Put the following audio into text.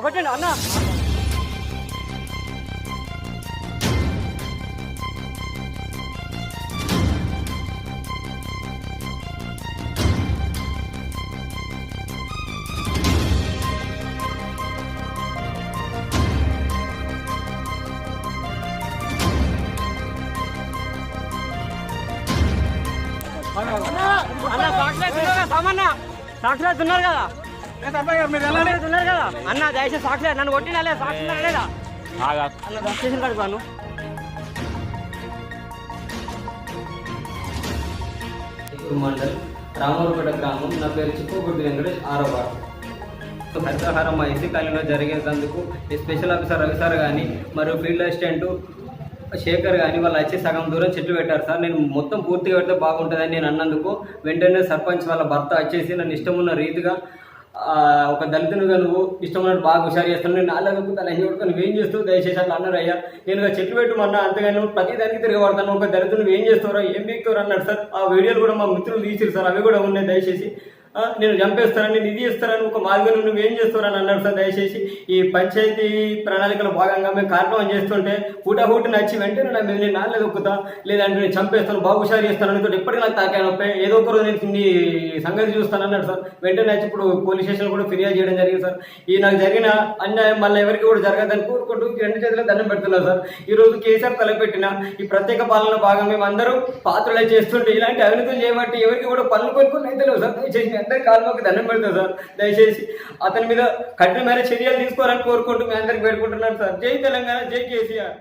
కొట్టండి అన్న. అన్న సాక్షులు ఉన్నారు కదా ఉన్నారు కదా అన్న, దయచేసి సాక్షులే నన్ను కొట్టినా లేదా సాక్షులు లేదా అన్న స్టేషన్ కడుపాను. మండల్ రామూరుపేట గ్రామం. నా పేరు చిక్కుగుడ్డి వెంకటేష్. 6వ వార్డు. హరితహారం మా ఎస్సీ కాలనీలో జరిగేందుకు స్పెషల్ ఆఫీసర్ రవి సార్ కానీ మరియు ఫీల్డ్ అసిస్టెంట్ శేఖర్ కానీ వాళ్ళు వచ్చి సగం దూరం చెట్లు పెట్టారు సార్. నేను మొత్తం పూర్తిగా పెడితే బాగుంటుందని నేను అన్నందుకు వెంటనే సర్పంచ్ వాళ్ళ భర్త వచ్చేసి నన్ను ఇష్టమున్న రీతిగా ఒక దళితునిగా నువ్వు ఇష్టమైనట్టు బాగా హుషారు చేస్తాను, నేను నాలుగు తల నువ్వేం చేస్తావు దయచేసి అట్లా అన్నారు. అయ్యా నేను చెట్లు పెట్టుమన్నా, అంతేగాని నువ్వు ప్రతి దానికి తిరగబడతాను, ఒక దళితులు నువ్వేం చేస్తారో ఏం బీక్తారో అన్నాడు సార్. ఆ వీడియోలు కూడా మా మిత్రులు తీసిరు సార్, అవి కూడా ఉన్నాయి. దయచేసి నేను చంపేస్తానని, నేను ఇది చేస్తానని, ఒక మార్గం నువ్వేం చేస్తారని అన్నాడు సార్. దయచేసి ఈ పంచాయతీ ప్రణాళికలో భాగంగా మేము కార్యక్రమం చేస్తుంటే హూటహూటి నచ్చి వెంటనే నేను నాలుగు దొక్కుతా, లేదంటే నేను చంపేస్తాను, బాగా హుషారు చేస్తాను అనుకుంటే ఎప్పటికీ నాకు తాకే నొప్పి, ఏదో ఒక రోజు నేను నీ సంగతి చూస్తాను అన్నాడు సార్. వెంటనే వచ్చి ఇప్పుడు పోలీస్ స్టేషన్ కూడా ఫిర్యాదు చేయడం జరిగింది సార్. ఈ నాకు జరిగిన అన్యాయం మళ్ళీ ఎవరికి కూడా జరగదని కోరుకుంటూ 2 చేతులకు దండం పెడుతున్నారు సార్. ఈ రోజు కేసీఆర్ తలపెట్టిన ఈ ప్రత్యేక పాలన భాగం మేము అందరూ పాత్రలే చేస్తుంటే ఇలాంటి అవినీతులు చేయబట్టి ఎవరికి కూడా పనులు కొనుక్కొని అయితే లేవు సార్. దయచేసి అందరి కాలంలోకి దండం పెడతాం సార్. దయచేసి అతని మీద కఠినమైన చర్యలు తీసుకోవాలని కోరుకుంటూ మీ అందరికి పెట్టుకుంటున్నాను సార్. జై తెలంగాణ, జై కేసీఆర్.